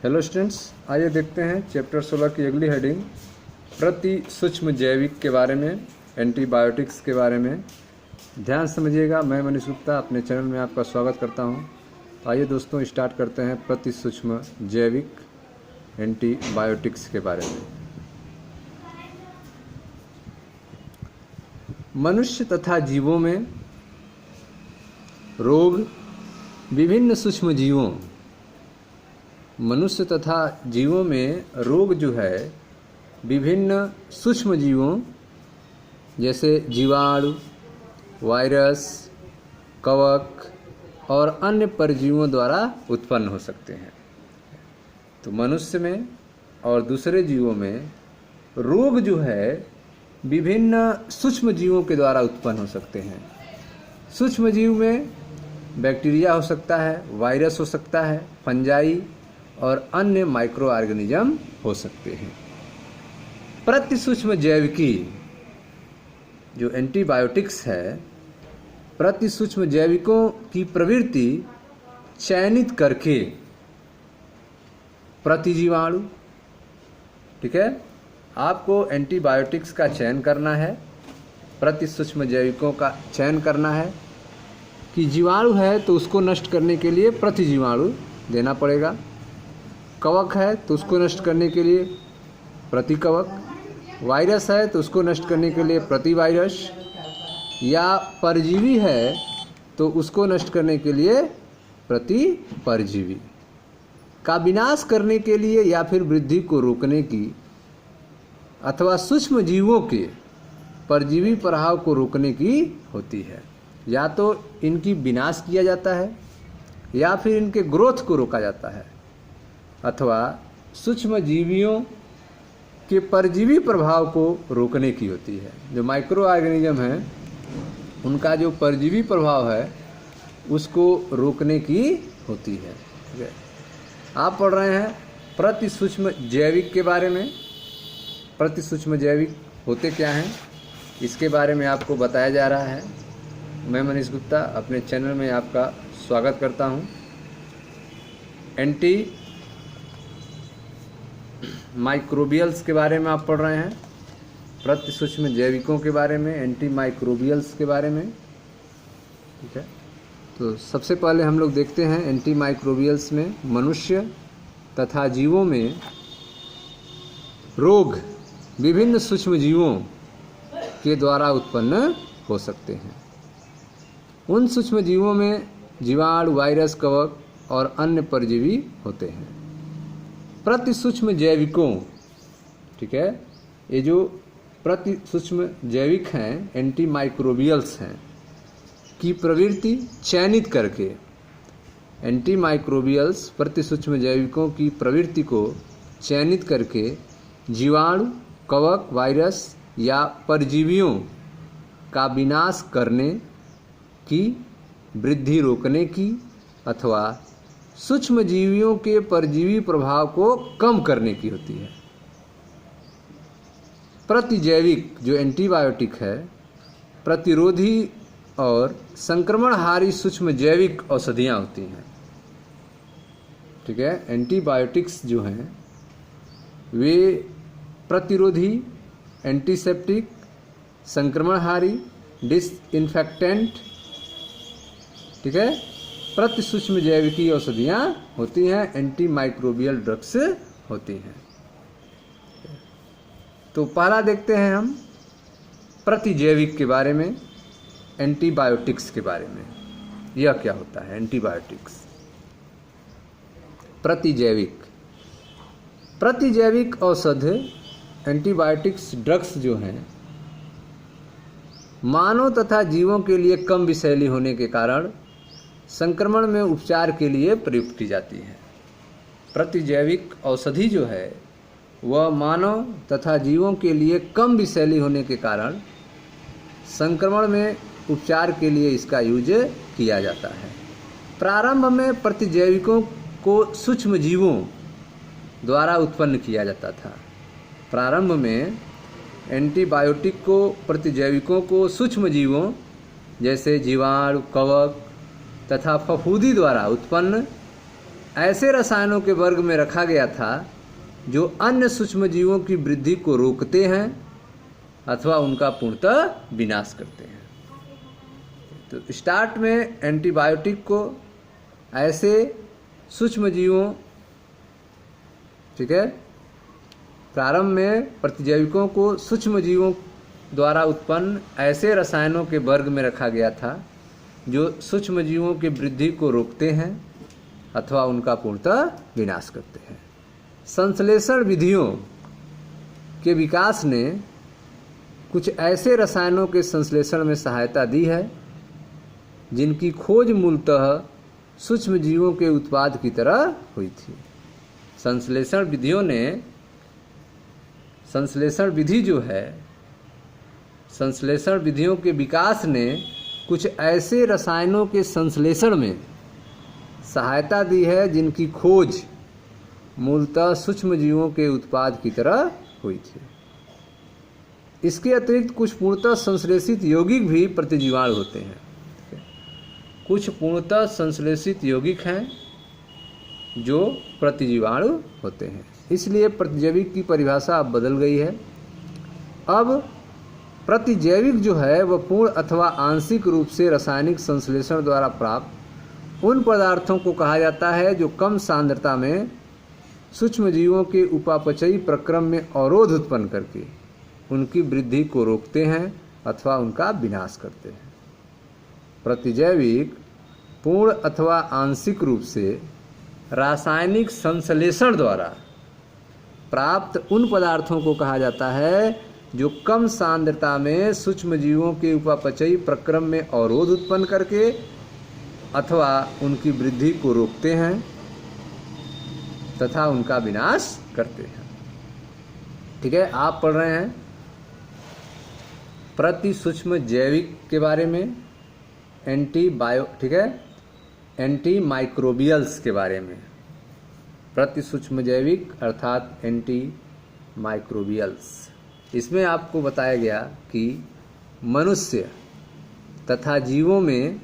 Hello students, आइए देखते हैं चैप्टर 16 की अगली हेडिंग प्रति सूक्ष्म जैविक के बारे में, एंटीबायोटिक्स के बारे में। ध्यान समझिएगा। मैं मनीष गुप्ता अपने चैनल में आपका स्वागत करता हूं। आइए दोस्तों, स्टार्ट करते हैं प्रति सूक्ष्म जैविक एंटीबायोटिक्स के बारे में। मनुष्य तथा जीवों में रोग विभिन्न सूक्ष्म जीवों मनुष्य तथा जीवों में रोग जो है विभिन्न सूक्ष्म जीवों जैसे जीवाणु, वायरस, कवक और अन्य परजीवियों द्वारा उत्पन्न हो सकते हैं। तो मनुष्य में और दूसरे जीवों में रोग जो है विभिन्न सूक्ष्म जीवों के द्वारा उत्पन्न हो सकते हैं। सूक्ष्म जीव में बैक्टीरिया हो सकता है, वायरस हो सकता है, फंजाई और अन्य माइक्रो ऑर्गेनिज्म हो सकते हैं। प्रति सूक्ष्म जैविकी जो एंटीबायोटिक्स है, प्रति सूक्ष्म जैविकों की प्रवृत्ति चयनित करके प्रतिजीवाणु, ठीक है, आपको एंटीबायोटिक्स का चयन करना है, प्रति सूक्ष्म जैविकों का चयन करना है कि जीवाणु है तो उसको नष्ट करने के लिए प्रतिजीवाणु देना पड़ेगा, कवक है तो उसको नष्ट करने के लिए प्रतिकवक, वायरस है तो उसको नष्ट करने के लिए प्रतिवायरस, या परजीवी है तो उसको नष्ट करने के लिए प्रतिपरजीवी का विनाश करने के लिए या फिर वृद्धि को रोकने की अथवा सूक्ष्म जीवों के परजीवी प्रभाव को रोकने की होती है। या तो इनकी विनाश किया जाता है या फिर इनके ग्रोथ को रोका जाता है, अथवा सूक्ष्म जीवियों के परजीवी प्रभाव को रोकने की होती है। जो माइक्रो ऑर्गेनिज्म हैं उनका जो परजीवी प्रभाव है उसको रोकने की होती है। ठीक है, आप पढ़ रहे हैं प्रति सूक्ष्म जैविक के बारे में। प्रति सूक्ष्म जैविक होते क्या हैं इसके बारे में आपको बताया जा रहा है। मैं मनीष गुप्ता अपने चैनल में आपका स्वागत करता हूं। एंटी माइक्रोबियल्स के बारे में आप पढ़ रहे हैं, प्रति सूक्ष्म जैविकों के बारे में, एंटी माइक्रोबियल्स के बारे में। ठीक है, तो सबसे पहले हम लोग देखते हैं एंटी माइक्रोबियल्स में मनुष्य तथा जीवों में रोग विभिन्न सूक्ष्म जीवों के द्वारा उत्पन्न हो सकते हैं। उन सूक्ष्म जीवों में जीवाणु, वायरस, कवक और अन्य परजीवी होते हैं। प्रति सूक्ष्म जैविकों, ठीक है, ये जो प्रति सूक्ष्म जैविक हैं, एंटी माइक्रोबियल्स हैं, की प्रवृत्ति चयनित करके एंटी माइक्रोबियल्स प्रति सूक्ष्म जैविकों की प्रवृत्ति को चयनित करके जीवाणु, कवक, वायरस या परजीवियों का विनाश करने की, वृद्धि रोकने की अथवा सूक्ष्म जीवियों के परजीवी प्रभाव को कम करने की होती है। प्रतिजैविक जो एंटीबायोटिक है प्रतिरोधी और संक्रमणहारी सूक्ष्म जैविक औषधियाँ होती हैं। ठीक है, एंटीबायोटिक्स जो हैं वे प्रतिरोधी, एंटीसेप्टिक, संक्रमणहारी, डिसइंफेक्टेंट, ठीक है, प्रति सूक्ष्म जैविकी औषधियाँ होती हैं, एंटी माइक्रोबियल ड्रग्स होती हैं। तो पहला देखते हैं हम प्रतिजैविक के बारे में, एंटीबायोटिक्स के बारे में। यह क्या होता है एंटीबायोटिक्स? प्रतिजैविक औषध एंटीबायोटिक्स ड्रग्स जो हैं मानव तथा जीवों के लिए कम विषैली होने के कारण संक्रमण में उपचार के लिए प्रयुक्त की जाती है। प्रतिजैविक औषधि जो है वह मानव तथा जीवों के लिए कम विषैली होने के कारण संक्रमण में उपचार के लिए इसका यूज किया जाता है। प्रारंभ में प्रतिजैविकों को सूक्ष्म जीवों द्वारा उत्पन्न किया जाता था। प्रारंभ में एंटीबायोटिक को प्रतिजैविकों को सूक्ष्म जीवों जैसे जीवाणु, कवक तथा फफूंदी द्वारा उत्पन्न ऐसे रसायनों के वर्ग में रखा गया था जो अन्य सूक्ष्म जीवों की वृद्धि को रोकते हैं अथवा उनका पूर्णतः विनाश करते हैं। तो स्टार्ट में एंटीबायोटिक को ऐसे सूक्ष्म जीवों, ठीक है, प्रारंभ में प्रतिजैविकों को सूक्ष्म जीवों द्वारा उत्पन्न ऐसे रसायनों के वर्ग में रखा गया था जो सूक्ष्म जीवों की वृद्धि को रोकते हैं अथवा उनका पूर्णतः विनाश करते हैं। संश्लेषण विधियों के विकास ने कुछ ऐसे रसायनों के संश्लेषण में सहायता दी है जिनकी खोज मूलतः सूक्ष्म जीवों के उत्पाद की तरह हुई थी। संश्लेषण विधियों ने, संश्लेषण विधि जो है, संश्लेषण विधियों के विकास ने कुछ ऐसे रसायनों के संश्लेषण में सहायता दी है जिनकी खोज मूलतः सूक्ष्म जीवों के उत्पाद की तरह हुई थी। इसके अतिरिक्त कुछ पूर्णतः संश्लेषित यौगिक भी प्रतिजीवाणु होते हैं। कुछ पूर्णतः संश्लेषित यौगिक हैं जो प्रतिजीवाणु होते हैं। इसलिए प्रतिजैविक की परिभाषा अब बदल गई है। अब प्रतिजैविक जो है वह पूर्ण अथवा आंशिक रूप से रासायनिक संश्लेषण द्वारा प्राप्त उन पदार्थों को कहा जाता है जो कम सांद्रता में सूक्ष्म जीवों के उपापचयी प्रक्रम में अवरोध उत्पन्न करके उनकी वृद्धि को रोकते हैं अथवा उनका विनाश करते हैं। प्रतिजैविक पूर्ण अथवा आंशिक रूप से रासायनिक संश्लेषण द्वारा प्राप्त उन पदार्थों को कहा जाता है जो कम सांद्रता में सूक्ष्म जीवों के उपापचयी प्रक्रम में अवरोध उत्पन्न करके अथवा उनकी वृद्धि को रोकते हैं तथा उनका विनाश करते हैं। ठीक है, आप पढ़ रहे हैं प्रति सूक्ष्म जैविक के बारे में, ठीक है, एंटी माइक्रोबियल्स के बारे में। प्रति सूक्ष्म जैविक अर्थात एंटी माइक्रोबियल्स। इसमें आपको बताया गया कि मनुष्य तथा जीवों में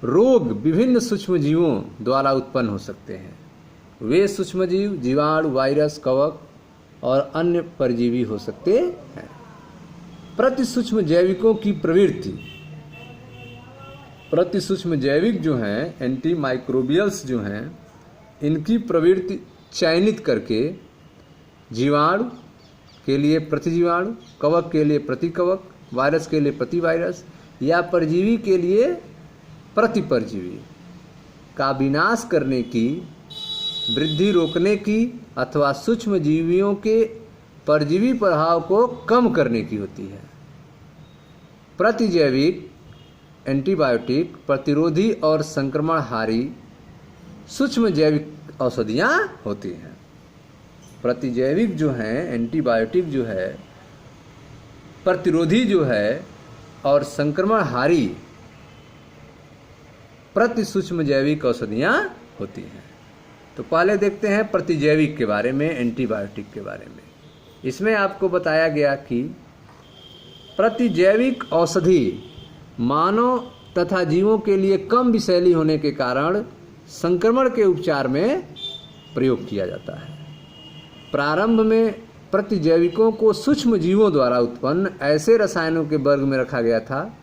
रोग विभिन्न सूक्ष्म जीवों द्वारा उत्पन्न हो सकते हैं। वे सूक्ष्म जीव जीवाणु, वायरस, कवक और अन्य परजीवी हो सकते हैं। प्रति सूक्ष्म जैविकों की प्रवृत्ति, प्रति सूक्ष्म जैविक जो हैं, एंटी माइक्रोबियल्स जो हैं, इनकी प्रवृत्ति चयनित करके जीवाणु के लिए प्रतिजीवाणु, कवक के लिए प्रतिकवक, वायरस के लिए प्रतिवायरस या परजीवी के लिए प्रतिपरजीवी का विनाश करने की, वृद्धि रोकने की अथवा सूक्ष्म जीवियों के परजीवी प्रभाव को कम करने की होती है। प्रतिजैविक एंटीबायोटिक प्रतिरोधी और संक्रमणहारी सूक्ष्म जैविक औषधियाँ होती हैं। प्रतिजैविक जो हैं, एंटीबायोटिक जो है, प्रतिरोधी जो है और संक्रमणहारी प्रति सूक्ष्म जैविक औषधियाँ होती हैं। तो पहले देखते हैं प्रतिजैविक के बारे में, एंटीबायोटिक के बारे में। इसमें आपको बताया गया कि प्रतिजैविक औषधि मानव तथा जीवों के लिए कम विषैली होने के कारण संक्रमण के उपचार में प्रयोग किया जाता है। प्रारंभ में प्रतिजैविकों को सूक्ष्म जीवों द्वारा उत्पन्न ऐसे रसायनों के वर्ग में रखा गया था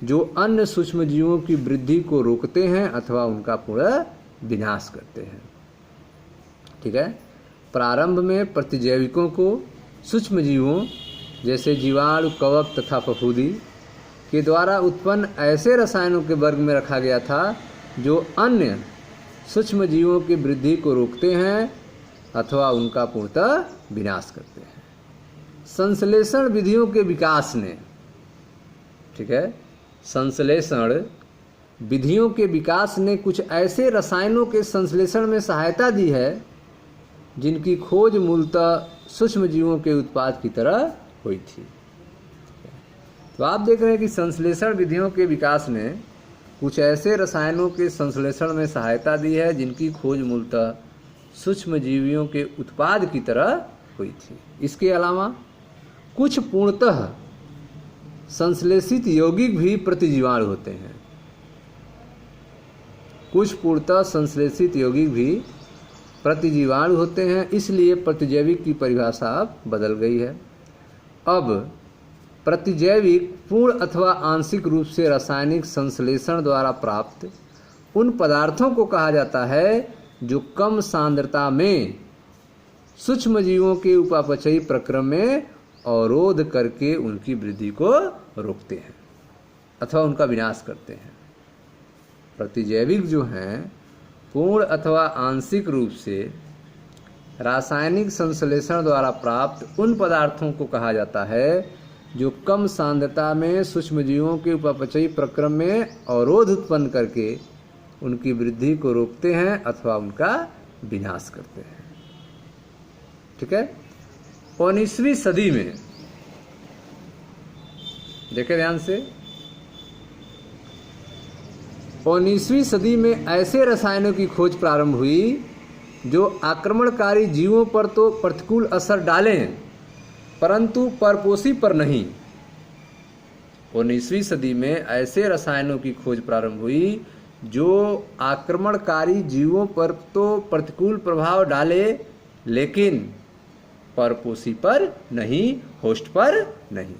जो अन्य सूक्ष्म जीवों की वृद्धि को रोकते हैं अथवा उनका पूरा विनाश करते हैं। ठीक है, प्रारंभ में प्रतिजैविकों को सूक्ष्म जीवों जैसे जीवाणु, कवक तथा फफूंदी के द्वारा उत्पन्न ऐसे रसायनों के वर्ग में रखा गया था जो अन्य सूक्ष्म जीवों की वृद्धि को रोकते हैं अथवा उनका पूर्णतः विनाश करते हैं। संश्लेषण विधियों के विकास ने, ठीक है, संश्लेषण विधियों के विकास ने कुछ ऐसे रसायनों के संश्लेषण में सहायता दी है जिनकी खोज मूलतः सूक्ष्म जीवों के उत्पाद की तरह हुई थी। तो आप देख रहे हैं कि संश्लेषण विधियों के विकास ने कुछ ऐसे रसायनों के संश्लेषण में सहायता दी है जिनकी खोज मूलतः सूक्ष्म जीवियों के उत्पाद की तरह हुई थी। इसके अलावा कुछ पूर्णतः संश्लेषित यौगिक भी प्रतिजीवाणु होते हैं। कुछ पूर्णतः संश्लेषित यौगिक भी प्रतिजीवाणु होते हैं, इसलिए प्रतिजैविक की परिभाषा अब बदल गई है। अब प्रतिजैविक पूर्ण अथवा आंशिक रूप से रासायनिक संश्लेषण द्वारा प्राप्त उन पदार्थों को कहा जाता है जो कम सांद्रता में सूक्ष्मजीवों के उपापचयी प्रक्रम में अवरोध करके उनकी वृद्धि को रोकते हैं अथवा उनका विनाश करते हैं। प्रतिजैविक जो हैं पूर्ण अथवा आंशिक रूप से रासायनिक संश्लेषण द्वारा प्राप्त उन पदार्थों को कहा जाता है जो कम सांद्रता में सूक्ष्मजीवों के उपापचयी प्रक्रम में अवरोध उत्पन्न करके उनकी वृद्धि को रोकते हैं अथवा उनका विनाश करते हैं। ठीक है। 19वीं सदी में देखें ध्यान से, 19वीं सदी में ऐसे रसायनों की खोज प्रारंभ हुई जो आक्रमणकारी जीवों पर तो प्रतिकूल असर डालें परंतु परपोषी पर नहीं। 19वीं सदी में ऐसे रसायनों की खोज प्रारंभ हुई जो आक्रमणकारी जीवों पर तो प्रतिकूल प्रभाव डाले लेकिन परपोषी पर नहीं, होस्ट पर नहीं।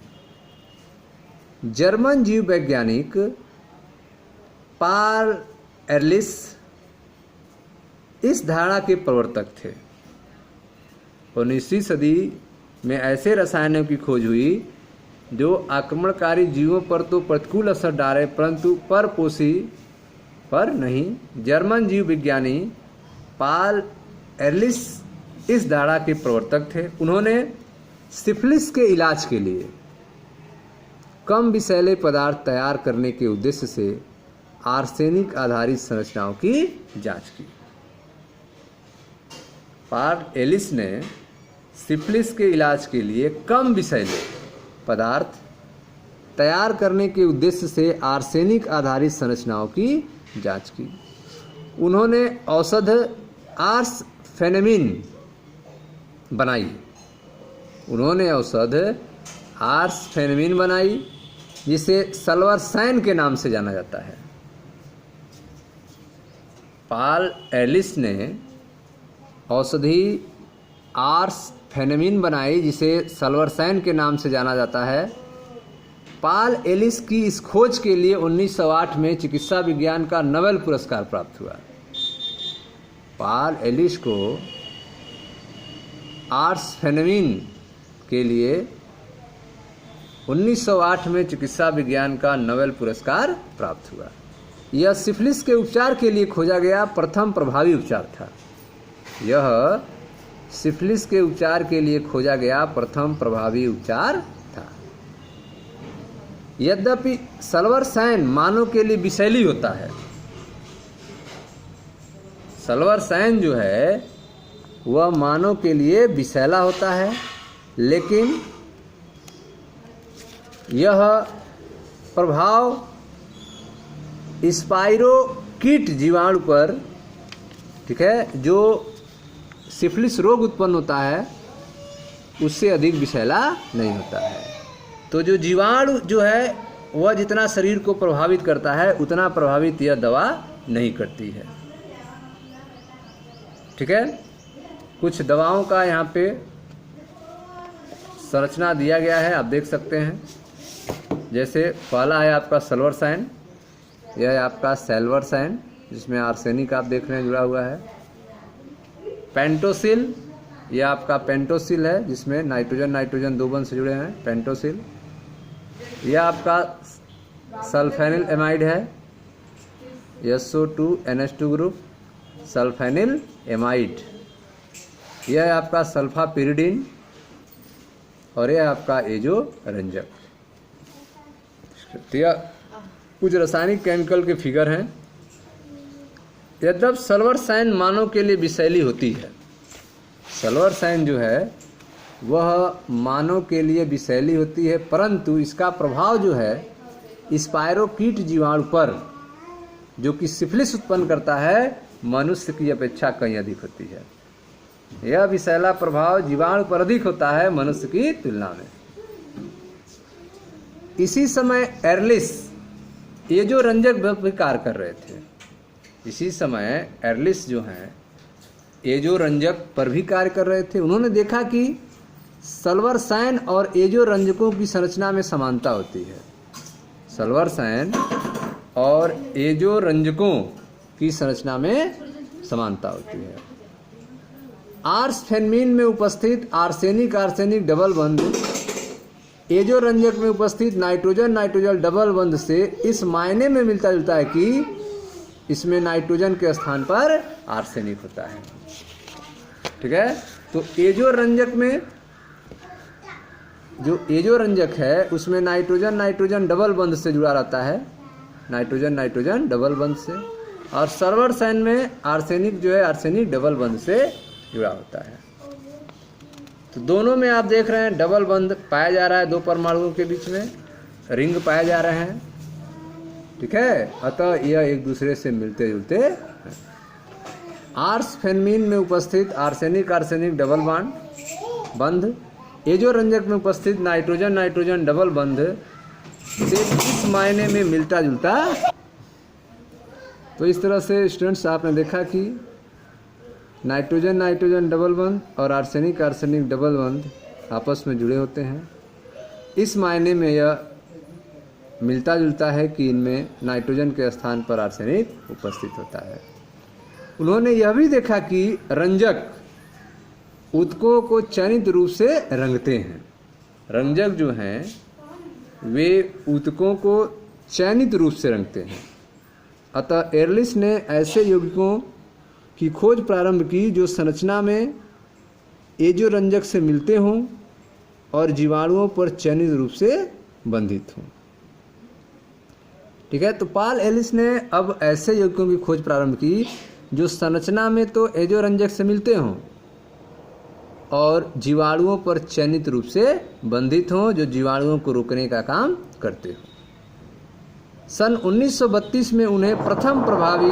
जर्मन जीव वैज्ञानिक पाल एरलिस इस धारणा के प्रवर्तक थे। 19वीं सदी में ऐसे रसायनों की खोज हुई जो आक्रमणकारी जीवों पर तो प्रतिकूल असर डाले परंतु परपोषी पर नहीं। जर्मन जीव विज्ञानी पाल एरलिस इस धारणा के प्रवर्तक थे। उन्होंने सिफिलिस के इलाज के लिए कम विषैले पदार्थ तैयार करने के उद्देश्य से आर्सेनिक आधारित संरचनाओं की जांच की। पाल एरलिस ने सिफिलिस के इलाज के लिए कम विषैले पदार्थ तैयार करने के उद्देश्य से आर्सेनिक आधारित संरचनाओं की जांच की। उन्होंने औषध आर्सफेनेमिन बनाई। जिसे सल्वर्साइन के नाम से जाना जाता है। पाल एरलिस ने औषधि आर्सफेनेमिन बनाई जिसे सल्वर्साइन के नाम से जाना जाता है। पाल एरलिस की इस खोज के लिए 1908 में चिकित्सा विज्ञान का नोबेल पुरस्कार प्राप्त हुआ। पाल एरलिस को आर्सफेनेमिन के लिए 1908 में चिकित्सा विज्ञान का नोबेल पुरस्कार प्राप्त हुआ। यह सिफिलिस के उपचार के लिए खोजा गया प्रथम प्रभावी उपचार था। यद्यपि सल्वर्साइन मानव के लिए विषैली होता है। सल्वर्साइन जो है वह मानव के लिए विषैला होता है, लेकिन यह प्रभाव स्पाइरोकीट जीवाणु पर, ठीक है, जो सिफिलिस रोग उत्पन्न होता है उससे अधिक विषैला नहीं होता है। तो जो जीवाणु जो है वह जितना शरीर को प्रभावित करता है उतना प्रभावित यह दवा नहीं करती है। ठीक है। कुछ दवाओं का यहाँ पे संरचना दिया गया है, आप देख सकते हैं। जैसे पहला है आपका सल्वर्साइन, यह है आपका सेल्वर्साइन जिसमें आर्सेनिक आप देख रहे हैं जुड़ा हुआ है। पेंटोसिल, यह आपका पेंटोसिल है जिसमें नाइट्रोजन दो बंध से जुड़े हैं, पेंटोसिल। यह आपका सल्फेनिल एमाइड है, SO2NH2 ग्रुप, सल्फेनिल एमाइड। यह है आपका सल्फापिरिडिन और यह आपका एजो रंजक। तो यह कुछ रासायनिक केमिकल के फिगर हैं। यद्यप सल्वर्साइन मानव के लिए विषैली होती है, सल्वर्साइन जो है वह मानव के लिए विषैली होती है, परंतु इसका प्रभाव जो है स्पाइरोकीट जीवाणु पर जो कि सिफिलिस उत्पन्न करता है मनुष्य की अपेक्षा कहीं अधिक होती है। यह विषैला प्रभाव जीवाणु पर अधिक होता है मनुष्य की तुलना में। इसी समय एरलिस ये जो रंजक भी कार्य कर रहे थे। इसी समय एर्लिस जो हैं एजोरंजक पर भी कार्य कर रहे थे। उन्होंने देखा कि सल्वर्साइन और एजोरंजकों की संरचना में समानता होती है। सल्वर्साइन और एजोरंजकों की संरचना में समानता होती है। आर्सफेनमीन में उपस्थित आर्सेनिक आर्सेनिक डबल बंध एजोरंजक में उपस्थित नाइट्रोजन नाइट्रोजन डबल बंध से इस मायने में मिलता जुलता है कि इसमें नाइट्रोजन के स्थान पर आर्सेनिक होता है। ठीक है, तो एजोरंजक में जो एजोरंजक है उसमें नाइट्रोजन नाइट्रोजन डबल बंध से जुड़ा रहता है, नाइट्रोजन नाइट्रोजन डबल बंध से, और सल्वर्साइन में आर्सेनिक जो है आर्सेनिक डबल बंध से जुड़ा होता है। तो दोनों में आप देख रहे हैं डबल बंध पाया जा रहा है, दो परमाणुओं के बीच में रिंग पाए जा रहे हैं। ठीक है, अतः यह एक दूसरे से मिलते जुलते हैं। आर्सफेनमीन में उपस्थित आर्सेनिक आर्सेनिक डबल बंध एजोरंजक में उपस्थित नाइट्रोजन नाइट्रोजन डबल बंध से इस मायने में मिलता जुलता। तो इस तरह से स्टूडेंट्स आपने देखा कि नाइट्रोजन नाइट्रोजन डबल बंध और आर्सेनिक आर्सेनिक डबल बंध आपस में जुड़े होते हैं। इस मायने में यह मिलता जुलता है कि इनमें नाइट्रोजन के स्थान पर आर्सेनिक उपस्थित होता है। उन्होंने यह भी देखा कि रंजक ऊतकों को चयनित रूप से रंगते हैं। रंजक जो हैं वे ऊतकों को चयनित रूप से रंगते हैं। अतः एर्लिस ने ऐसे यौगिकों की खोज प्रारंभ की जो संरचना में एजोरंजक से मिलते हों और जीवाणुओं पर चयनित रूप से बंधित हों। ठीक है, तो पॉल एलिस ने अब ऐसे यौगिकों की खोज प्रारंभ की जो संरचना में तो एजोरंजक से मिलते हों और जीवाणुओं पर चयनित रूप से बंधित हों, जो जीवाणुओं को रोकने का काम करते हों। सन 1932 में उन्हें प्रथम प्रभावी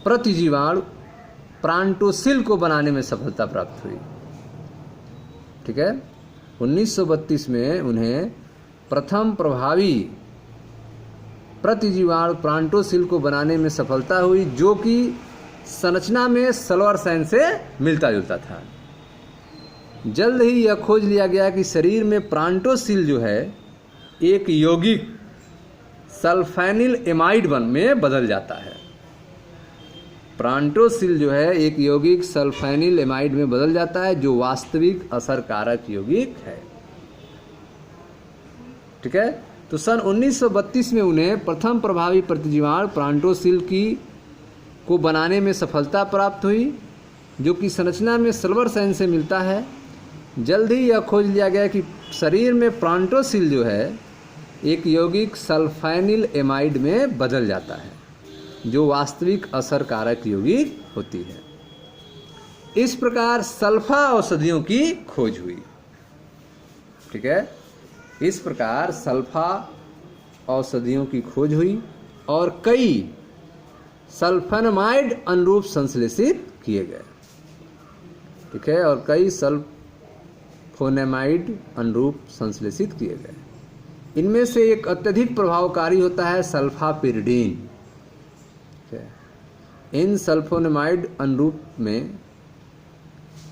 प्रतिजीवाणु प्रांटोसिल को बनाने में सफलता प्राप्त हुई। ठीक है, 1932 में उन्हें प्रथम प्रभावी प्रतिजीवाणु प्रांटोसिल को बनाने में सफलता हुई, जो कि संरचना में सल्वर्साइन से मिलता जुलता था। जल्द ही यह खोज लिया गया कि शरीर में प्रांटोसिल जो है एक यौगिक सल्फेनिल एमाइड में बदल जाता है। प्रांटोसिल जो है एक यौगिक सल्फेनिल एमाइड में बदल जाता है, जो वास्तविक असरकारक यौगिक है। ठीक है, तो सन 1932 में उन्हें प्रथम प्रभावी प्रतिजीवाणु प्रांटोसिल को बनाने में सफलता प्राप्त हुई, जो कि संरचना में सल्वर्साइन से मिलता है। जल्द ही यह खोज लिया गया कि शरीर में प्रांटोसिल जो है एक यौगिक सल्फेनिल एमाइड में बदल जाता है, जो वास्तविक असरकारक यौगिक होती है। इस प्रकार सल्फा औषधियों की खोज हुई। ठीक है, इस प्रकार सल्फा औषधियों की खोज हुई और कई सल्फेनामाइड अनुरूप संश्लेषित किए गए। ठीक है, और कई सल्फोनेमाइड अनुरूप संश्लेषित किए गए। इनमें से एक अत्यधिक प्रभावकारी होता है सल्फापिरिडीन। इन सल्फोनेमाइड अनुरूप में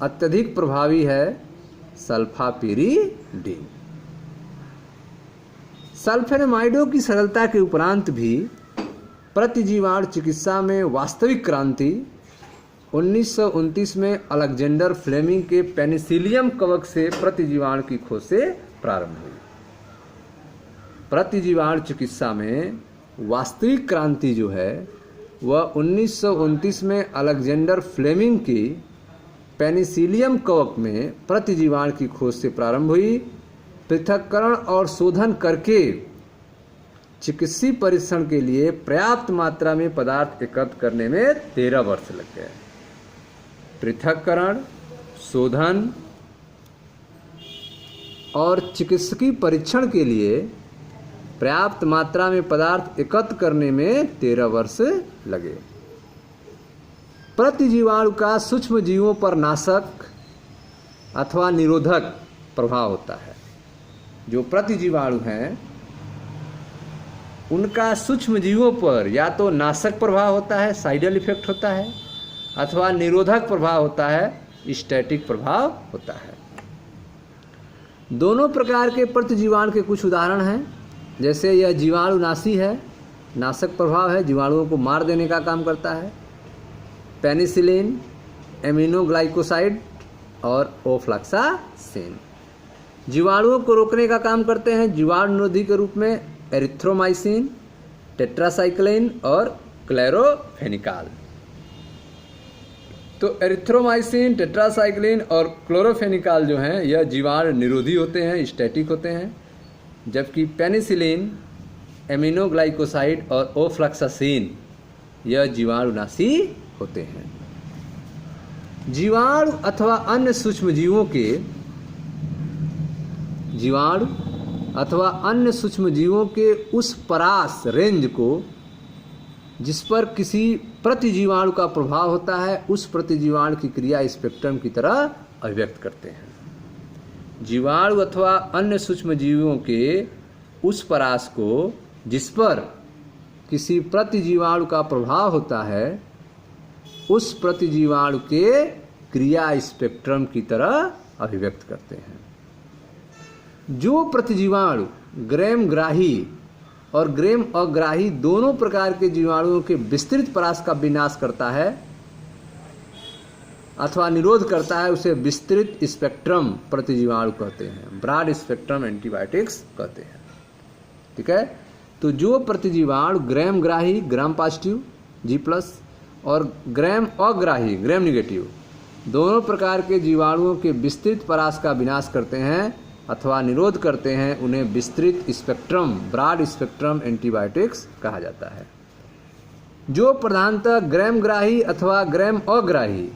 अत्यधिक प्रभावी है सल्फापिरिडीन। सल्फेनेमाइडों की सरलता के उपरांत भी प्रतिजीवाणु चिकित्सा में वास्तविक क्रांति 1929 में अलेक्जेंडर फ्लेमिंग के पेनिसिलियम कवक से प्रतिजीवाणु की खोज से प्रारंभ हुई। प्रतिजीवाणु चिकित्सा में वास्तविक क्रांति जो है वह 1929 में अलेक्जेंडर फ्लेमिंग की पेनिसिलियम कवक में प्रतिजीवाणु की खोज से प्रारंभ हुई। पृथक्करण और शोधन करके चिकित्सीय परीक्षण के लिए पर्याप्त मात्रा में पदार्थ एकत्र करने में 13 वर्ष लग गए। पृथक्करण, शोधन और चिकित्सकीय परीक्षण के लिए पर्याप्त मात्रा में पदार्थ एकत्र करने में 13 वर्ष लगे। प्रतिजीवाणु का सूक्ष्म जीवों पर नाशक अथवा निरोधक प्रभाव होता है। जो प्रतिजीवाणु हैं उनका सूक्ष्म जीवों पर या तो नाशक प्रभाव होता है, साइडल इफेक्ट होता है, अथवा निरोधक प्रभाव होता है, स्टैटिक प्रभाव होता है। दोनों प्रकार के प्रतिजीवाणु के कुछ उदाहरण हैं, जैसे यह जीवाणुनाशी है, नाशक प्रभाव है, जीवाणुओं को मार देने का काम करता है। पेनिसिलिन, एमिनोग्लाइकोसाइड और ओफ्लॉक्सासिन जीवाणुओं को रोकने का काम करते हैं जीवाणु निरोधी के रूप में एरिथ्रोमाइसिन, टेट्रासाइक्लिन और क्लोरोफेनिकॉल। तो एरिथ्रोमाइसिन, टेट्रासाइक्लिन और क्लोरोफेनिकॉल जो हैं यह जीवाणु निरोधी होते हैं, स्टैटिक होते हैं, जबकि पेनिसिलिन, एमिनोग्लाइकोसाइड और ओफ्लॉक्सासिन यह जीवाणुनाशी होते हैं। जीवाणु अथवा अन्य सूक्ष्म जीवों के उस परास रेंज को जिस पर किसी प्रतिजीवाणु का प्रभाव होता है, उस प्रतिजीवाणु की क्रिया स्पेक्ट्रम की तरह अभिव्यक्त करते हैं। जीवाणु अथवा अन्य सूक्ष्म जीवों के उस परास को जिस पर किसी प्रतिजीवाणु का प्रभाव होता है, उस प्रतिजीवाणु के क्रिया स्पेक्ट्रम की तरह अभिव्यक्त करते हैं। जो प्रतिजीवाणु ग्रैमग्राही और ग्रैम अग्राही दोनों प्रकार के जीवाणुओं के विस्तृत परास का विनाश करता है अथवा निरोध करता है, उसे विस्तृत स्पेक्ट्रम प्रतिजीवाणु कहते हैं, ब्रॉड स्पेक्ट्रम एंटीबायोटिक्स कहते हैं। ठीक है, तो जो प्रतिजीवाणु ग्रैमग्राही ग्राम पॉजिटिव G+ और ग्रैम अग्राही ग्रैम निगेटिव दोनों प्रकार के जीवाणुओं के विस्तृत परास का विनाश करते हैं अथवा निरोध करते हैं, उन्हें विस्तृत स्पेक्ट्रम ब्रॉड स्पेक्ट्रम एंटीबायोटिक्स कहा जाता है। जो प्रधानतः ग्रैमग्राही अथवा ग्रैम अग्राही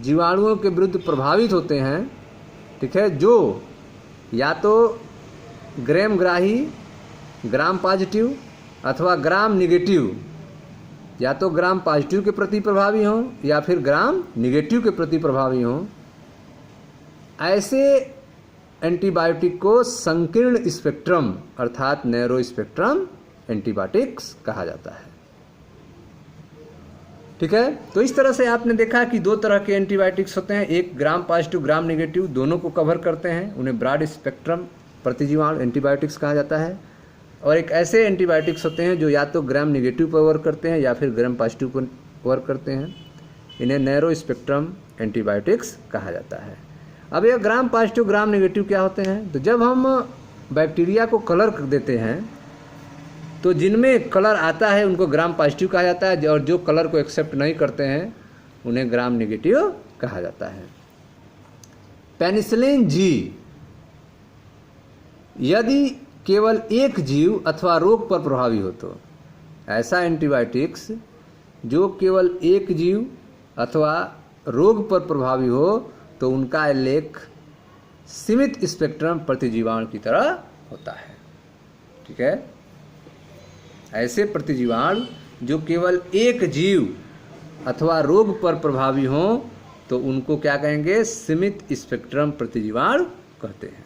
जीवाणुओं के विरुद्ध प्रभावित होते हैं, ठीक है, जो या तो ग्रैमग्राही ग्राम पॉजिटिव अथवा ग्राम निगेटिव, या तो ग्राम पॉजिटिव के प्रति प्रभावी हों या फिर ग्राम निगेटिव के प्रति प्रभावी हों, ऐसे एंटीबायोटिक को संकीर्ण स्पेक्ट्रम अर्थात नैरो स्पेक्ट्रम एंटीबायोटिक्स कहा जाता है। ठीक है, तो इस तरह से आपने देखा कि दो तरह के एंटीबायोटिक्स होते हैं, एक ग्राम पॉजिटिव ग्राम निगेटिव दोनों को कवर करते हैं, उन्हें ब्रॉड स्पेक्ट्रम प्रतिजीवाणु एंटीबायोटिक्स कहा जाता है, और एक ऐसे एंटीबायोटिक्स होते हैं जो या तो ग्राम निगेटिव पर वर्क करते हैं या फिर ग्राम पॉजिटिव पर वर्क करते हैं, इन्हें नैरो स्पेक्ट्रम एंटीबायोटिक्स कहा जाता है। अब यह ग्राम पॉजिटिव ग्राम निगेटिव क्या होते हैं? तो जब हम बैक्टीरिया को कलर देते हैं तो जिनमें कलर आता है उनको ग्राम पॉजिटिव कहा जाता है, और जो कलर को एक्सेप्ट नहीं करते हैं उन्हें ग्राम निगेटिव कहा जाता है। पेनिसिलिन G यदि केवल एक जीव अथवा रोग पर प्रभावी हो तो ऐसा एंटीबायोटिक्स जो केवल एक जीव अथवा रोग पर प्रभावी हो तो उनका उल्लेख सीमित स्पेक्ट्रम प्रतिजीवाणु की तरह होता है। ठीक है, ऐसे प्रतिजीवाणु जो केवल एक जीव अथवा रोग पर प्रभावी हों तो उनको क्या कहेंगे? सीमित स्पेक्ट्रम प्रतिजीवाणु कहते हैं।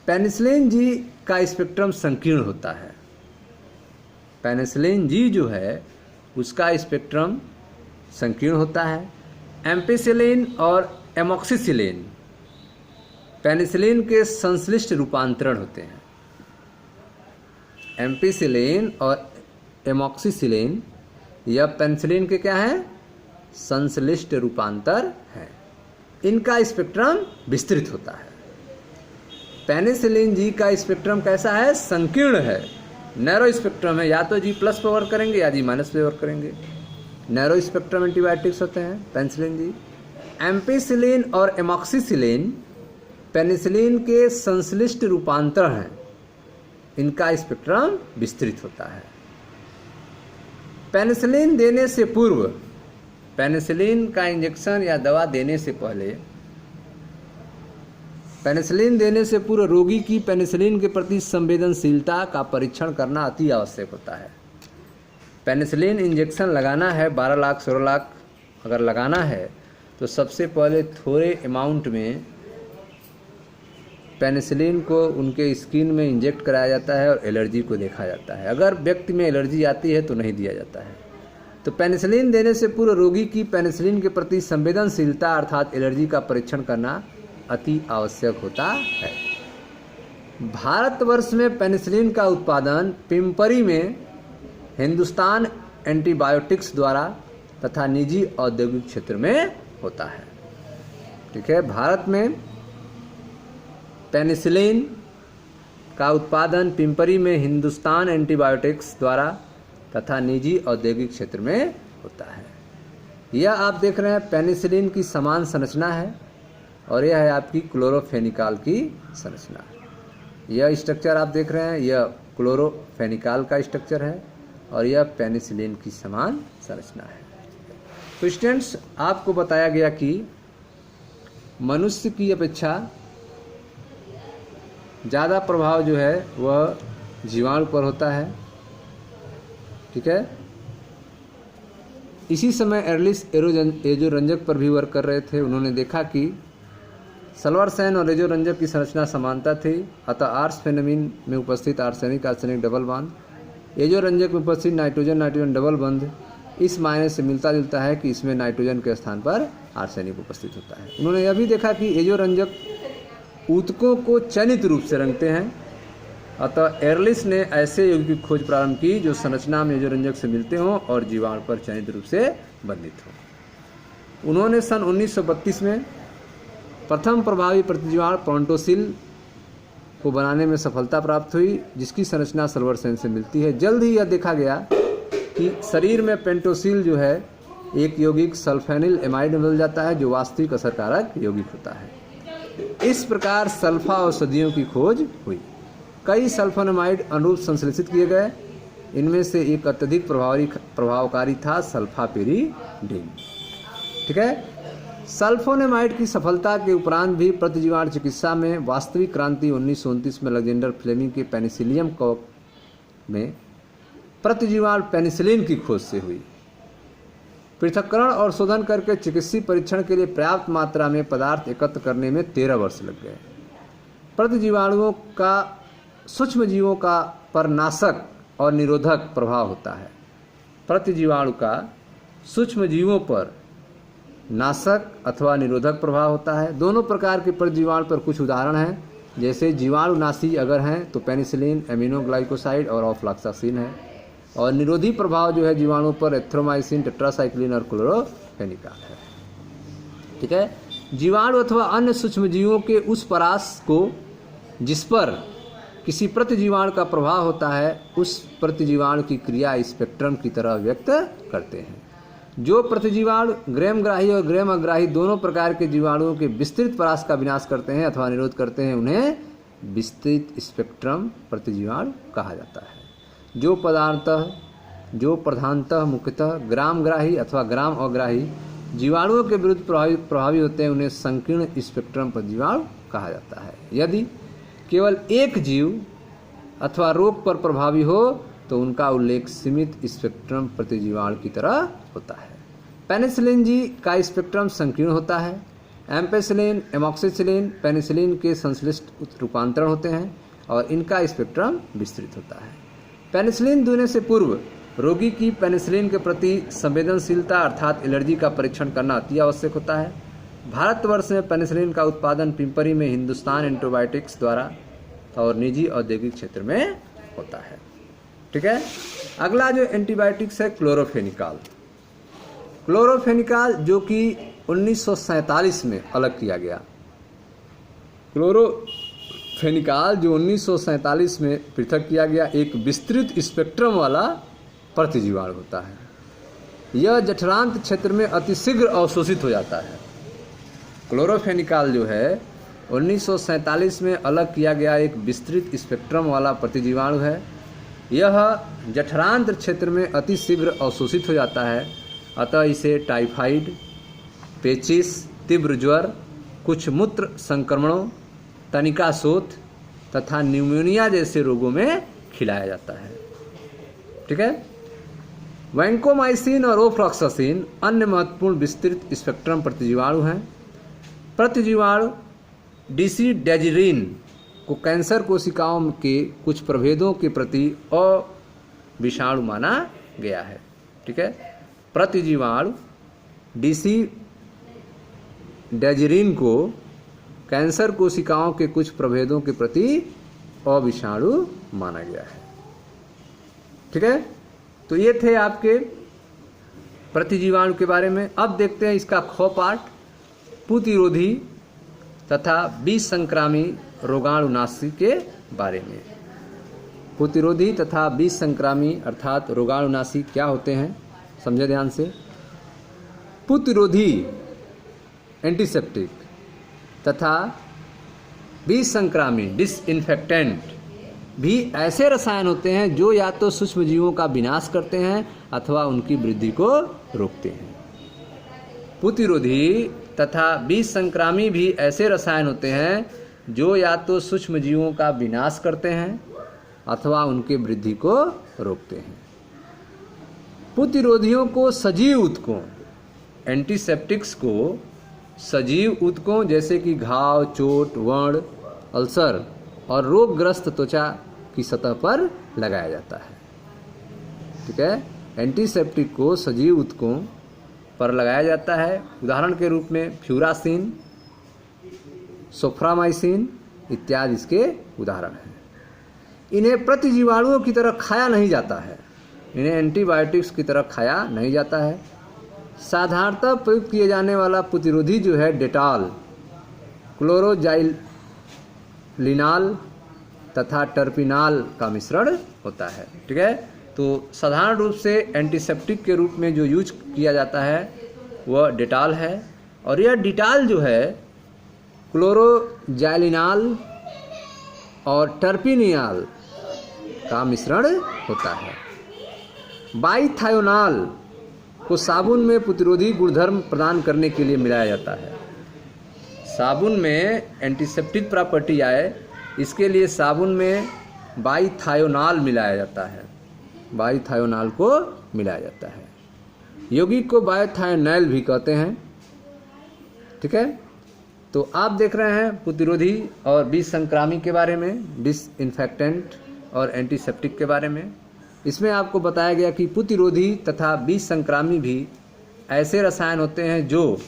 पेनिसिलिन G का स्पेक्ट्रम संकीर्ण होता है। पेनिसिलिन G जो है उसका स्पेक्ट्रम संकीर्ण होता है। एम्पिसिलिन और एमॉक्सिसिलिन पेनिसिलिन के संश्लिष्ट रूपांतरण होते हैं। एम्पिसिलिन और एमॉक्सिसिलिन यह पेनिसिलिन के क्या है? संश्लिष्ट रूपांतर है। इनका स्पेक्ट्रम विस्तृत होता है। पेनिसिलिन G का स्पेक्ट्रम कैसा है? संकीर्ण है, नैरो स्पेक्ट्रम है, या तो G+ पर वर्क करेंगे या G- पे वर्क करेंगे। नैरो स्पेक्ट्रम एंटीबायोटिक्स होते हैं पेनिसिलिन G। एम्पिसिलिन और एमॉक्सिसिलिन पेनिसिलिन के संश्लिष्ट रूपांतर हैं, इनका स्पेक्ट्रम विस्तृत होता है। पेनिसिलिन देने से पूर्व, पेनिसिलिन का इंजेक्शन या दवा देने से पहले, पेनिसिलिन देने से पूर्व रोगी की पेनिसिलिन के प्रति संवेदनशीलता का परीक्षण करना अति आवश्यक होता है। पेनिसिलिन इंजेक्शन लगाना है 12 लाख 16 लाख अगर लगाना है तो सबसे पहले थोड़े अमाउंट में पेनिसिलिन को उनके स्किन में इंजेक्ट कराया जाता है और एलर्जी को देखा जाता है। अगर व्यक्ति में एलर्जी आती है तो नहीं दिया जाता है। तो पेनिसिलिन देने से पूर्व रोगी की पेनिसिलिन के प्रति संवेदनशीलता अर्थात एलर्जी का परीक्षण करना अति आवश्यक होता है। भारतवर्ष में पेनिसिलिन का उत्पादन पिंपरी में हिंदुस्तान एंटीबायोटिक्स द्वारा तथा निजी औद्योगिक क्षेत्र में होता है। ठीक है, भारत में पेनिसिलिन का उत्पादन पिंपरी में हिंदुस्तान एंटीबायोटिक्स द्वारा तथा निजी औद्योगिक क्षेत्र में होता है। यह आप देख रहे हैं पेनिसिलिन की समान संरचना है और यह है आपकी क्लोरोफेनिकॉल की संरचना। यह स्ट्रक्चर आप देख रहे हैं, यह क्लोरोफेनिकॉल का स्ट्रक्चर है और यह पेनिसिलिन की समान संरचना है। तो स्टूडेंट्स, आपको बताया गया कि मनुष्य की अपेक्षा ज़्यादा प्रभाव जो है वह जीवाणु पर होता है। ठीक है, इसी समय एर्लिस एजोरंजक पर भी वर्क कर रहे थे। उन्होंने देखा कि सल्फरसेन और एजोरंजक की संरचना समानता थी, अतः आर्स फेनोमिन में उपस्थित आर्सेनिक आर्सेनिक डबल बॉन्ड, एजोरंजक में उपस्थित नाइट्रोजन नाइट्रोजन डबल बंध इस मायने से मिलता जुलता है कि इसमें नाइट्रोजन के स्थान पर आर्सेनिक उपस्थित होता है। उन्होंने यह भी देखा कि एजोरंजक ऊतकों को चयनित रूप से रंगते हैं, अतः एर्लिस ने ऐसे यौगिक की खोज प्रारंभ की जो संरचना में एजोरंजक से मिलते हों और जीवाणु पर चयनित रूप से बंधित हों। उन्होंने सन 1932 में प्रथम प्रभावी प्रतिजीवाणु प्रोन्टोसिल को बनाने में सफलता प्राप्त हुई, जिसकी संरचना सल्फरसेन से मिलती है। जल्द ही यह देखा गया कि शरीर में पेंटोसिल जो है एक यौगिक सल्फेनिल एमाइड में बदल जाता है, जो वास्तविक असरकारक यौगिक होता है। इस प्रकार सल्फा औषधियों की खोज हुई। कई सल्फोनेमाइड अनुरूप संश्लेषित किए गए। इनमें से एक अत्यधिक प्रभावकारी था सल्फापेरिडीन। ठीक है, सल्फोनेमाइड की सफलता के उपरांत भी प्रतिजीवाणु चिकित्सा में वास्तविक क्रांति 1929 में अलेक्जेंडर फ्लेमिंग के पेनिसिलियम कॉक में प्रतिजीवाणु पेनिसिलिन की खोज से हुई। पृथक्करण और शोधन करके चिकित्सीय परीक्षण के लिए पर्याप्त मात्रा में पदार्थ एकत्र करने में 13 वर्ष लग गए। प्रतिजीवाणुओं का सूक्ष्म जीवों का पर नाशक और निरोधक प्रभाव होता है। प्रतिजीवाणु का सूक्ष्म जीवों पर नाशक अथवा निरोधक प्रभाव होता है। दोनों प्रकार के प्रतिजीवाणु पर कुछ उदाहरण हैं, जैसे जीवाणुनाशी अगर हैं तो पेनिसिलिन, एमिनोग्लाइकोसाइड और ऑफ्लॉक्सासिन है, और निरोधी प्रभाव जो है जीवाणु पर एथ्रोमाइसिन, टेट्रासाइक्लिन और क्लोरोफेनिकॉल है। ठीक है, जीवाणु अथवा अन्य सूक्ष्म जीवों के उस परास को जिस पर किसी प्रतिजीवाणु का प्रभाव होता है, उस प्रतिजीवाणु की क्रिया स्पेक्ट्रम की तरह व्यक्त करते हैं। जो प्रतिजीवाणु ग्रैमग्राही और ग्रैम अग्राही दोनों प्रकार के जीवाणुओं के विस्तृत परास का विनाश करते हैं अथवा निरोध करते हैं, उन्हें विस्तृत स्पेक्ट्रम प्रतिजीवाणु कहा जाता है। जो प्रधानतः मुख्यतः ग्रामग्राही अथवा ग्राम अग्राही जीवाणुओं के विरुद्ध प्रभावी होते हैं, उन्हें संकीर्ण स्पेक्ट्रम प्रतिजीवाणु कहा जाता है। यदि केवल एक जीव अथवा रोग पर प्रभावी हो तो उनका उल्लेख सीमित स्पेक्ट्रम प्रतिजीवाणु की तरह होता है। पेनिसिलिन जी का स्पेक्ट्रम संकीर्ण होता है। एम्पेसिलिन, एमॉक्सिसिलिन, पेनिसिलिन के संश्लिष्ट रूपांतरण होते हैं और इनका स्पेक्ट्रम विस्तृत होता है। पेनिसिलिन देने से पूर्व रोगी की पेनिसिलिन के प्रति संवेदनशीलता अर्थात एलर्जी का परीक्षण करना अति आवश्यक होता है। भारतवर्ष में पेनिसिलिन का उत्पादन पिंपरी में हिंदुस्तान एंटीबायोटिक्स द्वारा और निजी औद्योगिक क्षेत्र में होता है। ठीक है, अगला जो एंटीबायोटिक्स है क्लोरोफेनिकॉल। क्लोरोफेनिकॉल जो कि 1947 में अलग किया गया। क्लोरोफेनिकॉल जो 1947 में पृथक किया गया एक विस्तृत स्पेक्ट्रम वाला प्रतिजीवाणु होता है। यह जठरांत क्षेत्र में अतिशीघ्र अवशोषित हो जाता है। क्लोरोफेनिकॉल जो है 1947 में अलग किया गया एक विस्तृत स्पेक्ट्रम वाला प्रतिजीवाणु है। यह जठरांत क्षेत्र में अतिशीघ्र अवशोषित हो जाता है, अतः इसे टाइफाइड, पेचिस, तीव्र ज्वर, कुछ मूत्र संक्रमणों, तनिकाशोथ तथा न्यूमोनिया जैसे रोगों में खिलाया जाता है। ठीक है, वैंकोमाइसिन और ओफ्लॉक्सासिन अन्य महत्वपूर्ण विस्तृत स्पेक्ट्रम प्रतिजीवाणु हैं। प्रतिजीवाणु डिसिडेजिरिन को कैंसर कोशिकाओं के कुछ प्रभेदों के प्रति अविषाणु माना गया है। ठीक है, प्रतिजीवाणु डेसिडेजिरिन को कैंसर कोशिकाओं के कुछ प्रभेदों के प्रति अविषाणु माना गया है। ठीक है, तो ये थे आपके प्रतिजीवाणु के बारे में। अब देखते हैं इसका ख पार्ट, प्रतिरोधी तथा विष संक्रामी रोगाणुनाशी के बारे में। प्रतिरोधी तथा विष संक्रामी अर्थात रोगाणुनाशी क्या होते हैं, समझे ध्यान से। प्रतिरोधी एंटीसेप्टिक तथा विष संक्रामी डिसइंफेक्टेंट भी ऐसे रसायन होते हैं जो या तो सूक्ष्म जीवों का विनाश करते हैं अथवा उनकी वृद्धि को रोकते हैं। प्रतिरोधी तथा विष संक्रामी भी ऐसे रसायन होते हैं जो या तो सूक्ष्म जीवों का विनाश करते हैं अथवा उनके वृद्धि को रोकते हैं। प्रतिरोधियों को सजीव ऊतकों, एंटीसेप्टिक्स को सजीव ऊतकों जैसे कि घाव, चोट, व्रण, अल्सर और रोगग्रस्त त्वचा की सतह पर लगाया जाता है। ठीक है, एंटीसेप्टिक को सजीव ऊतकों पर लगाया जाता है। उदाहरण के रूप में फ्यूरासिन, सोफ्रामाइसिन इत्यादि इसके उदाहरण हैं। इन्हें प्रतिजीवाणुओं की तरह खाया नहीं जाता है, इन्हें एंटीबायोटिक्स की तरह खाया नहीं जाता है। साधारणतः प्रयुक्त किए जाने वाला प्रतिरोधी जो है डेटॉल, क्लोरोजाइलिनाल तथा टर्पिनाल का मिश्रण होता है। ठीक है, तो साधारण रूप से एंटीसेप्टिक के रूप में जो यूज किया जाता है वह डेटॉल है, और यह डेटॉल जो है क्लोरोजाइलिनाल और टर्पिनियाल का मिश्रण होता है। बाईथायोनाल को साबुन में प्रतिरोधी गुणधर्म प्रदान करने के लिए मिलाया जाता है। साबुन में एंटीसेप्टिक प्रॉपर्टी आए इसके लिए साबुन में बाईथायोनाल मिलाया जाता है, बाईथायोनाल को मिलाया जाता है। यौगिक को बायोथायोनाइल भी कहते हैं। ठीक है, तो आप देख रहे हैं प्रतिरोधी और विष संक्रामी के बारे में, डिसइंफेक्टेंट और एंटीसेप्टिक के बारे में। इसमें आपको बताया गया कि प्रतिरोधी तथा विष संक्रामी भी ऐसे रसायन होते हैं जो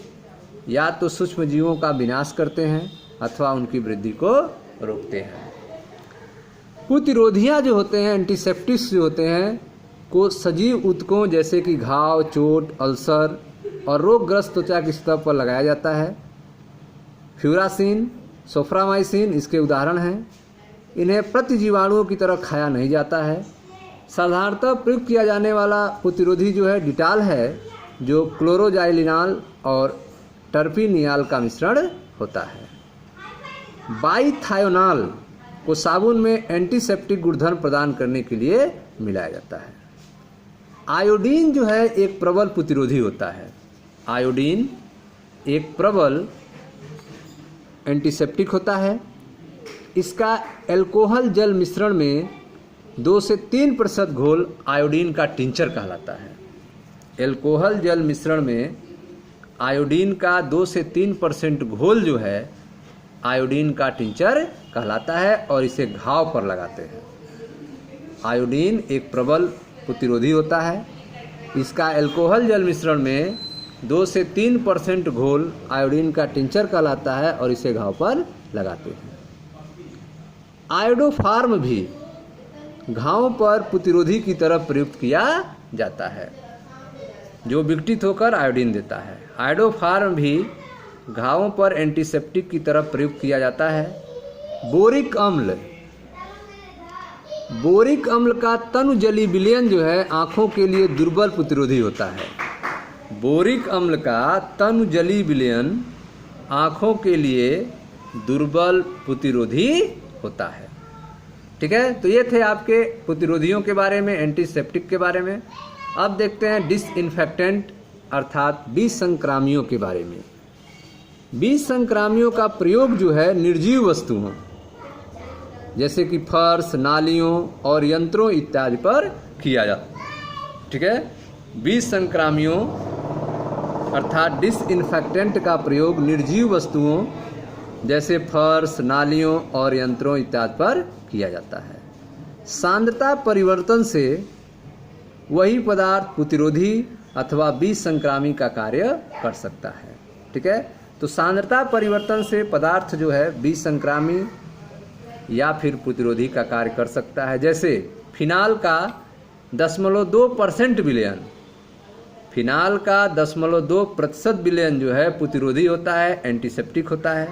या तो सूक्ष्म जीवों का विनाश करते हैं अथवा उनकी वृद्धि को रोकते हैं। प्रतिरोधियाँ जो होते हैं, एंटीसेप्टिक्स जो होते हैं, को सजीव ऊतकों जैसे कि घाव, चोट, अल्सर और रोगग्रस्त त्वचा की सतह पर लगाया जाता है। फ्यूरासिन, सोफ्रामाइसिन इसके उदाहरण हैं। इन्हें प्रतिजीवाणुओं की तरह खाया नहीं जाता है। साधारणतः प्रयुक्त किया जाने वाला प्रतिरोधी जो है डिटॉल है, जो क्लोरोजाइलिनाल और टर्पिनियाल का मिश्रण होता है। बाईथायोनाल को साबुन में एंटीसेप्टिक गुणधर्म प्रदान करने के लिए मिलाया जाता है। आयोडीन जो है एक प्रबल प्रतिरोधी होता है। आयोडीन एक प्रबल एंटीसेप्टिक होता है। इसका अल्कोहल जल मिश्रण में 2 से 3% घोल आयोडीन का टिंचर कहलाता है। अल्कोहल जल मिश्रण में आयोडीन का 2 से 3% घोल जो है आयोडीन का टिंचर कहलाता है और इसे घाव पर लगाते हैं। आयोडीन एक प्रबल प्रतिरोधी होता है। इसका अल्कोहल जल मिश्रण में 2 से 3% घोल आयोडीन का टिंचर कहलाता है और इसे घाव पर लगाते हैं। आयोडोफार्म भी घावों पर प्रतिरोधी की तरह प्रयुक्त किया जाता है, जो विघटित होकर आयोडीन देता है। आयोडोफार्म भी घावों पर एंटीसेप्टिक की तरह प्रयुक्त किया जाता है। बोरिक अम्ल, बोरिक अम्ल का तनुजली विलयन जो है आँखों के लिए दुर्बल प्रतिरोधी होता है। बोरिक अम्ल का तनुजली विलयन आँखों के लिए दुर्बल प्रतिरोधी होता है। ठीक है, तो ये थे आपके प्रतिरोधियों के बारे में, एंटीसेप्टिक के बारे में। अब देखते हैं डिसइंफेक्टेंट अर्थात विष संक्रामियों के बारे में। विष संक्रामियों का प्रयोग जो है निर्जीव वस्तुओं जैसे कि फर्श, नालियों और यंत्रों इत्यादि पर किया जाता है। ठीक है, विष संक्रामियों अर्थात डिसइंफेक्टेंट का प्रयोग निर्जीव वस्तुओं जैसे फर्श, नालियों और यंत्रों इत्यादि पर किया जाता है। सांद्रता परिवर्तन से वही पदार्थ प्रतिरोधी अथवा विसंक्रामी का कार्य कर सकता है। ठीक है, तो सांद्रता परिवर्तन से पदार्थ जो है विसंक्रामी या फिर प्रतिरोधी का कार्य कर सकता है। जैसे फिनाल का 0.2% विलयन, फिनाल का 0.2% विलयन जो है प्रतिरोधी होता है, एंटीसेप्टिक होता है,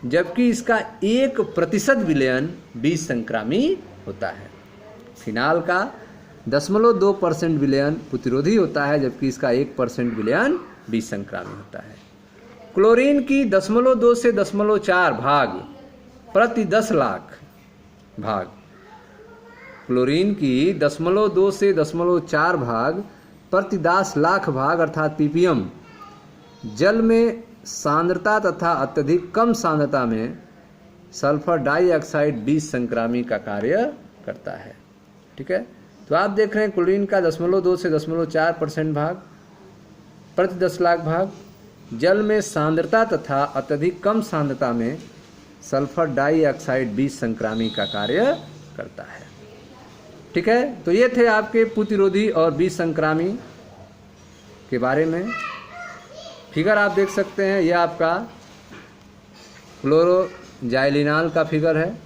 जबकि इसका 1% विलयन विसंक्रामी होता है। फिनाल का 0.2% विलयन प्रतिरोधी होता है, जबकि इसका 1% विलयन विसंक्रामी होता है। क्लोरीन की 0.2 से 0.4 भाग प्रति 10 लाख भाग, क्लोरीन की 0.2 से 0.4 भाग प्रति 10 लाख भाग अर्थात ppm जल में सांद्रता तथा अत्यधिक कम सांद्रता में सल्फर डाइऑक्साइड विसंक्रामी का कार्य करता है। ठीक है, तो आप देख रहे हैं क्लोरीन का 0.2 से 0.4% भाग प्रति 10 लाख भाग, जल में सांद्रता तथा अत्यधिक कम सांद्रता में सल्फर डाइऑक्साइड विसंक्रामी का कार्य करता है। ठीक है, तो ये थे आपके प्रतिरोधी और विसंक्रामी के बारे में। फिगर आप देख सकते हैं, यह आपका क्लोरोजाइलिनाल का फिगर है,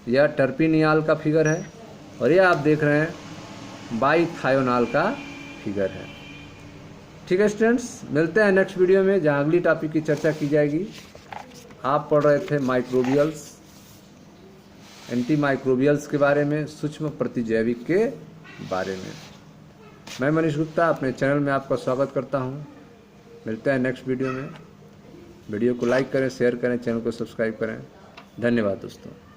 यह टर्पिनियाल का फिगर है, और यह आप देख रहे हैं बाईथायोनाल का फिगर है। ठीक है स्टूडेंट्स, मिलते हैं नेक्स्ट वीडियो में जहां अगली टॉपिक की चर्चा की जाएगी। आप पढ़ रहे थे माइक्रोबियल्स, एंटी माइक्रोबियल्स के बारे में, सूक्ष्म प्रतिजैविक के बारे में। मैं मनीष गुप्ता अपने चैनल में आपका स्वागत करता हूं। मिलते हैं नेक्स्ट वीडियो में। वीडियो को लाइक करें, शेयर करें, चैनल को सब्सक्राइब करें। धन्यवाद दोस्तों।